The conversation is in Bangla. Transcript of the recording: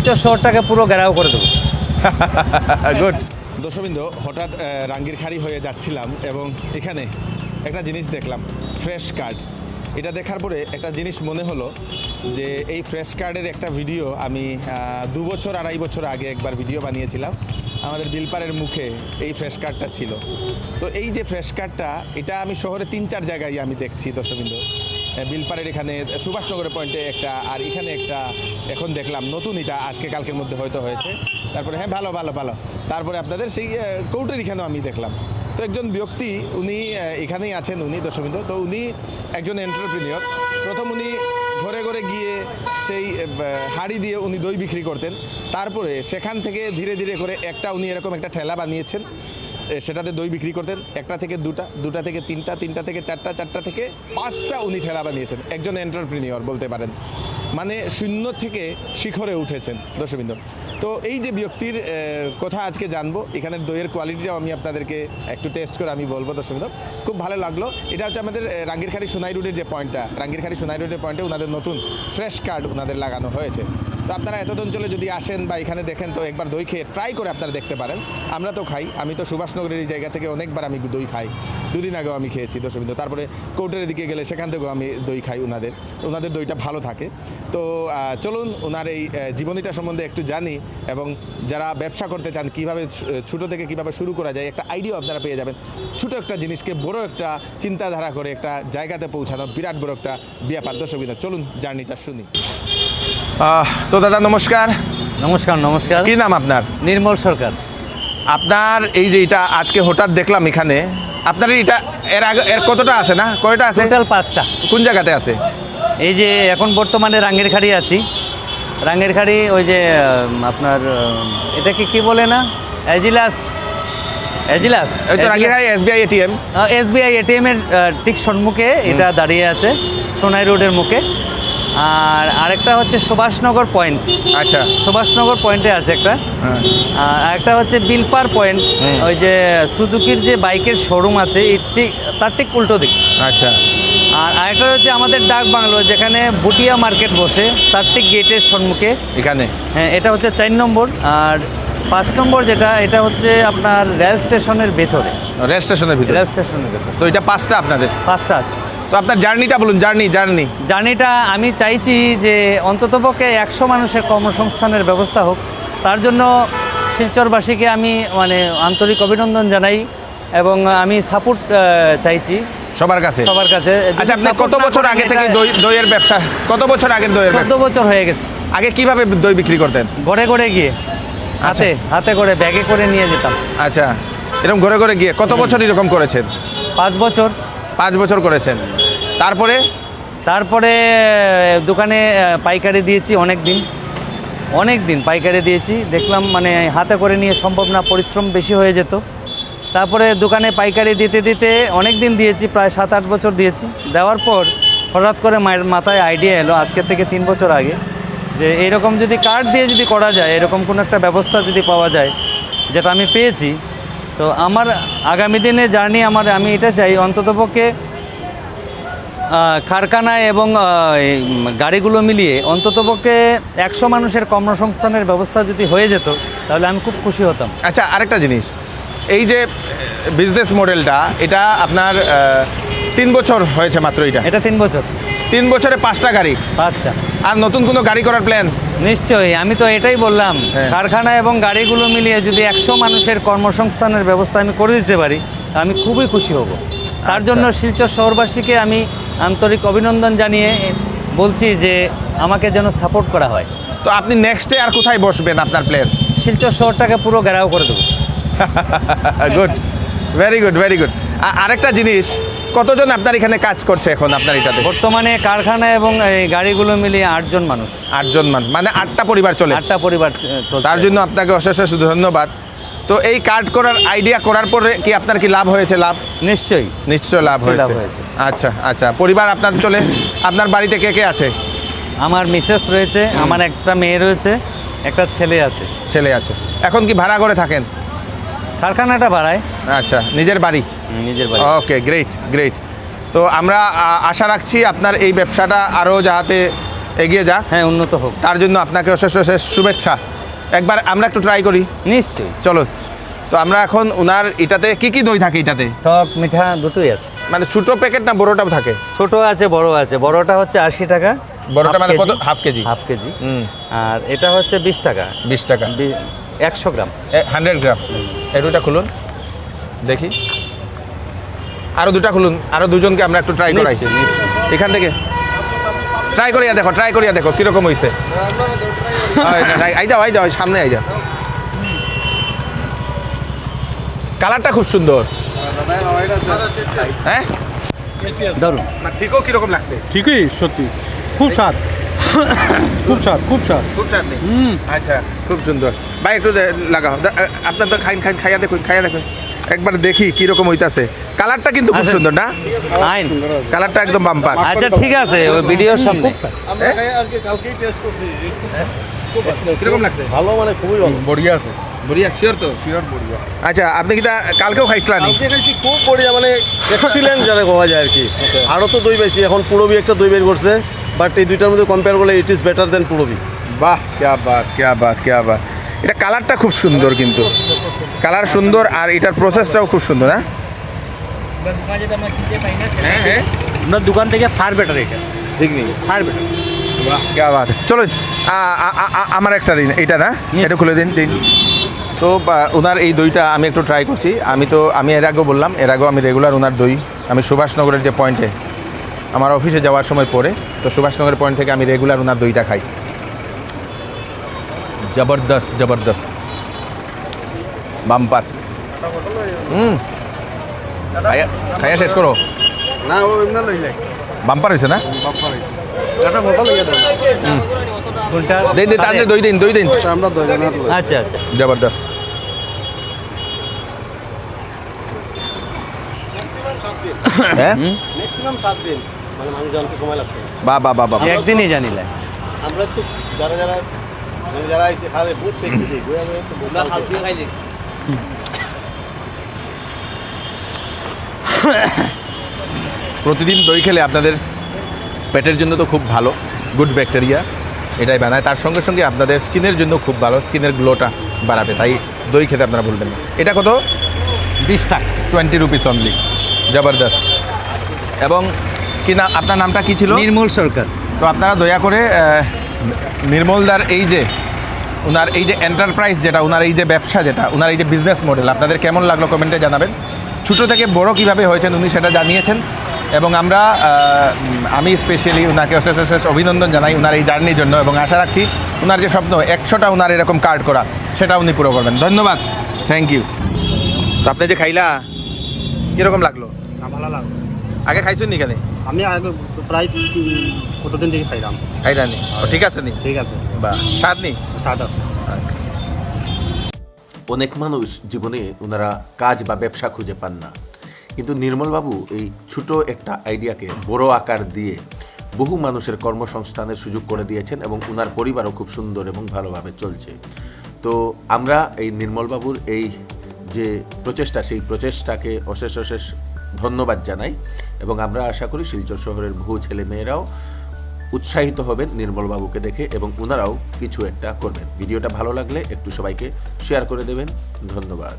শিলচর শহরটাকে পুরো ঘেরাও করে দেবো। গুড। দর্শকবৃন্দ, হঠাৎ রাঙ্গিরখাড়ি হয়ে যাচ্ছিলাম এবং এখানে একটা জিনিস দেখলাম, ফ্রেশ কার্ড। এটা দেখার পরে একটা জিনিস মনে হলো যে এই ফ্রেশ কার্ডের একটা ভিডিও আমি 2 বছর 2.5 বছর আগে একবার ভিডিও বানিয়েছিলাম। আমাদের বিলপাড়ের মুখে এই ফ্রেশ কার্ডটা ছিল। তো এই যে ফ্রেশ কার্ডটা, এটা আমি শহরে 3-4 জায়গায় আমি দেখছি দর্শকবৃন্দ। বিলপাড়ের এখানে সুভাষনগরের পয়েন্টে একটা, আর এখানে একটা এখন দেখলাম নতুন, এটা আজকে কালকের মধ্যে হয়তো হয়েছে। তারপরে হ্যাঁ, ভালো ভালো ভালো। তারপরে আপনাদের সেই কৌটের এখানেও আমি দেখলাম। তো একজন ব্যক্তি, উনি এখানেই আছেন, উনি দর্শকবৃন্দ। তো উনি একজন এন্টারপ্রেনিয়র। প্রথম উনি ঘরে ঘরে গিয়ে সেই হাঁড়ি দিয়ে উনি দই বিক্রি করতেন। তারপরে সেখান থেকে ধীরে ধীরে করে উনি এরকম একটা ঠেলা বানিয়েছেন, সেটাতে দই বিক্রি করতেন। 1টা থেকে 2টা, 2টা থেকে 3টা, 3টা থেকে 4টা, 4টা থেকে 5টা উনি ঠেলা বানিয়েছেন। একজন এন্টারপ্রেনিয়র বলতে পারেন, মানে শূন্য থেকে শিখরে উঠেছেন দর্শকবৃন্দ। তো এই যে ব্যক্তির কথা আজকে জানবো, এখানের দইয়ের কোয়ালিটিটাও আমি আপনাদেরকে একটু টেস্ট করে আমি বলবো দর্শকবৃন্দ। খুব ভালো লাগলো। এটা হচ্ছে আমাদের রাঙ্গিরখাড়ি সোনাই রোডের যে পয়েন্টটা, রাঙ্গিরখাড়ি সোনাই রোডের পয়েন্টে ওনাদের নতুন ফ্রেশ কার্ড ওনাদের লাগানো হয়েছে। তো আপনারা এত অঞ্চলে যদি আসেন বা এখানে দেখেন, তো একবার দই খেয়ে ট্রাই করে আপনারা দেখতে পারেন। আমরা তো খাই, আমি তো সুভাষনগরের এই জায়গা থেকে অনেকবার আমি দই খাই। 2 দিন আগেও আমি খেয়েছি দর্শকবৃন্দ। তারপরে কোর্টের দিকে গেলে সেখান থেকেও আমি দই খাই। ওনাদের দইটা ভালো থাকে। তো চলুন ওনার এই জীবনীটা সম্বন্ধে একটু জানি, এবং যারা ব্যবসা করতে চান কীভাবে ছোটো থেকে কীভাবে শুরু করা যায় একটা আইডিয়া আপনারা পেয়ে যাবেন। ছোটো একটা জিনিসকে বড় একটা চিন্তাধারা করে একটা জায়গাতে পৌঁছানো বিরাট বড় একটা ব্যাপার দর্শকবৃন্দ। চলুন জার্নিটা শুনি। তো দাদা নমস্কার। নমস্কার। নমস্কার। কি নাম আপনার? নির্মল সরকার। আপনার এই যে এটা আজকে হঠাৎ দেখলাম এখানে, আপনার এটা এর কতটা আছে, না কয়টা আছে? টোটাল 5টা। কোন জায়গাতে আছে? এই যে এখন বর্তমানে রাঙ্গিরখাড়ি আছি। রাঙ্গিরখাড়ি ওই যে আপনার এটাকে কি বলে না, এজিলাস ওই তো Rangirkhari SBI ATM. SBI ATM এর ঠিক সম্মুখে এটা দাঁড়িয়ে আছে, সোনাই রোডের মুখে। আর আরেকটা হচ্ছে সুভাষনগর পয়েন্ট। আচ্ছা, সুভাষনগর পয়েন্টে আছে একটা। আর একটা হচ্ছে বিলপার পয়েন্ট, ওই যে সুজুকির যে বাইকের শোরুম আছে তার ঠিক উল্টো দিক। আচ্ছা। আর আরেকটা হচ্ছে আমাদের ডাক বাংলো, যেখানে ভুটিয়া মার্কেট বসে তার ঠিক গেটের সম্মুখে এখানে। হ্যাঁ, এটা হচ্ছে 4 নম্বর। আর 5 নম্বর যেটা, এটা হচ্ছে আপনার রেল স্টেশনের ভেতরে। রেল স্টেশনের ভিতরে? রেল স্টেশনের ভেতরে। তো এটা 5টা আপনাদের? 5টা আছে। তো আপনার জার্নিটা বলুন। জার্নিটা আমি চাইছি যে অন্ততপক্ষে 100 মানুষের কর্মসংস্থানের ব্যবস্থা হোক। তার জন্য শিলচরবাসীকে আমি আন্তরিক অভিনন্দন জানাই, এবং আমি সাপোর্ট চাইছি সবার কাছে। আচ্ছা, আপনি কত বছর আগে থেকে দইয়ের ব্যবসা, কত বছর আগের দইয়ের? 14 বছর হয়ে গেছে। আগে কিভাবে দই বিক্রি করতেন? ঘরে ঘরে গিয়ে, হাতে করে ব্যাগে করে নিয়ে যেতাম। আচ্ছা, এরকম ঘরে ঘরে গিয়ে কত বছর এরকম করেছেন? 5 বছর। 5 বছর করেছেন। তারপরে দোকানে পাইকারি দিয়েছি অনেক দিন পাইকারি দিয়েছি। দেখলাম হাতে করে নিয়ে সম্ভব না, পরিশ্রম বেশি হয়ে যেত। তারপরে দোকানে পাইকারি দিতে দিতে অনেক দিন দিয়েছি, প্রায় 7-8 বছর দিয়েছি। দেওয়ার পর হঠাৎ করে মায়ের মাথায় আইডিয়া এলো আজকের থেকে 3 বছর আগে, যে এরকম যদি কার্ড দিয়ে যদি করা যায়, এরকম কোনো একটা ব্যবস্থা যদি পাওয়া যায়, যেটা আমি পেয়েছি। তো আমার আগামী দিনে জার্নি আমি এটা চাই, অন্ততপক্ষে কারখানায় এবং গাড়িগুলো মিলিয়ে অন্ততপক্ষে 100 মানুষের কর্মসংস্থানের ব্যবস্থা যদি হয়ে যেত, তাহলে আমি খুব খুশি হতাম। আচ্ছা, আরেকটা জিনিস, এই যে বিজনেস মডেলটা, এটা আপনার 3 বছর হয়েছে মাত্র? এটা 3 বছর। 3 বছরে 5টা গাড়ি? 5টা। আর নতুন কোনো গাড়ি করার প্ল্যান? নিশ্চয়ই, আমি তো এটাই বললাম, কারখানা এবং গাড়িগুলো মিলিয়ে যদি 100 মানুষের কর্মসংস্থানের ব্যবস্থা আমি করে দিতে পারি, আমি খুবই খুশি হব। তার জন্য শিলচর শহরবাসীকে আমি আন্তরিক অভিনন্দন জানিয়ে বলছি যে আমাকে যেন সাপোর্ট করা হয়। তো আপনি নেক্সটে আর কোথায় বসবেন, আপনার প্ল্যান? শিলচর শহরটাকে পুরো ঘেরাও করে দেবো। Good, very good. আরেকটা জিনিস, কতজন আপনার এখানে কাজ করছে এখন আপনার এটাতে? বর্তমানে কারখানা এবং এই গাড়িগুলো মিলিয়ে 8 জন মানুষ। 8 জন মানুষ, মানে 8টা পরিবার চলে? 8টা পরিবার চলছে। তার জন্য আপনাকে অশেষ ধন্যবাদ। তো এই কার্ড করার আইডিয়া করার পরে কি আপনার কি লাভ হয়েছে? নিশ্চয়ই লাভ হয়েছে। আচ্ছা, পরিবার আপনার চলে। আপনার বাড়িতে কে কে আছে? আমার মিসেস রয়েছে, আমার একটা মেয়ে রয়েছে, একটা ছেলে আছে। এখন কি ভাড়া করে থাকেন? কারখানাটা ভাড়ায়। আচ্ছা, নিজের বাড়ি? ওকে, গ্রেট। তো আমরা আশা রাখছি আপনার এই ব্যবসাটা আরও যাতে এগিয়ে যাক, হ্যাঁ উন্নত হোক। তার জন্য আপনাকে অশেষ অশেষ শুভেচ্ছা। একবার আমরা একটু ট্রাই করি, নিশ্চয়ই। চলো। তো আমরা এখন ওনার এটাতে কি কি দই থাকে এটাতে? টক মিঠা দুটোই আছে। মানে ছোট প্যাকেট না বড়টাও থাকে? ছোট আছে বড় আছে। বড়টা হচ্ছে 80 টাকা, বড়টা মানে কত? Half KG? Half KG. আর এটা হচ্ছে 20 টাকা। 20 টাকা 100 গ্রাম। 100 গ্রাম। এই দুটা খুলুন দেখি, আরো দুটা খুলুন, আরো দুজনকে আমরা একটু ট্রাই করাই নিশ্চয়ই, নিশ্চয়ই। এখান থেকে। ট্রাই করিয়া দেখো কিরকম হয়েছে। আই যাও সামনে আই যাও। কালারটা খুব সুন্দর। হ্যাঁ ধরুন। ঠিকও কিরকম লাগছে? ঠিকই, সত্যি খুব স্বাদ, খুব স্বাদ, খুব স্বাদ। খুব স্বাদ নেই? আচ্ছা, খুব সুন্দর। ভাই একটু লাগাও, আপনার তো খাইয়া দেখুন একবার দেখি কিরকম হইতাছে। কালারটা কিন্তু খুব আচ্ছা। সুন্দর না? আইন। কালারটা একদম বাম্পার। আচ্ছা ঠিক আছে, ওই ভিডিওর সামনে। আমরা কালকেই টেস্ট করছি, কিরকম লাগছে? ভালো, মানে খুবই ভালো, বড়িয়া আছে, বড়িয়া, শিওর তো? শিওর বড়িয়া। আচ্ছা, আপনি কি কালকেও খাইছিলেন? কালকে খাইছি, খুব বড়িয়া, মানে এক্সিলেন্ট যারা কোয়া যায় আর কি। আরও তো দই পাইছি, এখন পুরবি একটা দই বের করছে, বাট এই দুইটার মধ্যে কম্পেয়ার করলে ইট ইজ বেটার দেন পুরবি। বাহ, क्या बात। এটা কালারটা খুব সুন্দর, কিন্তু কালার সুন্দর আর এটার প্রসেসটাও খুব সুন্দর। হ্যাঁ আমরা দোকান থেকে সার বেটার এটা। ঠিক নেই? সার বেটার। বাহ, क्या बात। চলুন, আমার একটা দিন, এটা না, এটা খুলে দিন। তো ওনার এই দইটা আমি একটু ট্রাই করছি। আমি এর আগেও বললাম, আমি রেগুলার ওনার দই, আমি সুভাষনগরের যে পয়েন্টে আমার অফিসে যাওয়ার সময় পড়ে, তো সুভাষনগরের পয়েন্ট থেকে আমি রেগুলার ওনার দইটা খাই। জবরদস্ত বাম্পার। খাইয়া শেষ করো। না, ও এমনি লইলে বাম্পার হয়েছে না? একটা বোতল লইয়া দেন। কোনটা? দিন তাদের দই দিন। আমরা দই জানা। আচ্ছা। জবরদস্ত। হ্যাঁ, ম্যাক্সিমাম 7 দিন, মানে মানুষ জানতে সময় লাগবে। বাহ। একদিনই জানিলেন। আমরা তো যারা আইছে খাবে বহুত টেস্টি দিই, আমরা খালকি খাইলি। প্রতিদিন দই খেলে আপনাদের পেটের জন্য তো খুব ভালো, গুড ব্যাকটেরিয়া এটাই বানায়। তার সঙ্গে সঙ্গে আপনাদের স্কিনের জন্য খুব ভালো, স্কিনের গ্লোটা বাড়াবে। তাই দই খেতে আপনারা ভুলবেন না। এটা কত? 20 টাকা। 20 রুপিস অনলি। জবরদস্ত। এবং কি না, আপনার নামটা কি ছিল? নির্মল সরকার। তো আপনারা দয়া করে নির্মলদার এই যে ওনার এই যে এন্টারপ্রাইজ যেটা, ওনার এই যে ব্যবসা যেটা, ওনার এই যে বিজনেস মডেল আপনাদের কেমন লাগলো কমেন্টে জানাবেন। ছোটো থেকে বড় কিভাবে হয়েছেন উনি সেটা জানিয়েছেন, এবং আমি স্পেশালি ওনাকে অশেষ অভিনন্দন জানাই ওনার এই জার্নির জন্য, এবং আশা রাখছি ওনার যে স্বপ্ন 100টা ওনার এরকম কার্ড করা, সেটা উনি পুরো করবেন। ধন্যবাদ, থ্যাংক ইউ। তো আপনি যে খাইলা, কীরকম লাগলো? ভালো লাগলো। আগে খাইছেন নি কেন? আমি আগে প্রায় কতদিন থেকে খাইলাম। খাইলা নি? ঠিক আছে নি? ঠিক আছে, বা স্বাদ নি? স্বাদ আছে। অনেক মানুষ জীবনে ওনারা কাজ বা ব্যবসা খুঁজে পান না, কিন্তু নির্মলবাবু এই ছোট একটা আইডিয়াকে বড় আকার দিয়ে বহু মানুষের কর্মসংস্থানের সুযোগ করে দিয়েছেন, এবং ওনার পরিবারও খুব সুন্দর এবং ভালোভাবে চলছে। তো আমরা এই নির্মলবাবুর এই যে প্রচেষ্টা, সেই প্রচেষ্টাকে অশেষ ধন্যবাদ জানাই, এবং আমরা আশা করি শিলচর শহরের বহু ছেলে মেয়েরাও উৎসাহিত হবেন নির্মলবাবুকে দেখে, এবং ওনারাও কিছু একটা করবেন। ভিডিওটা ভালো লাগলে একটু সবাইকে শেয়ার করে দেবেন। ধন্যবাদ।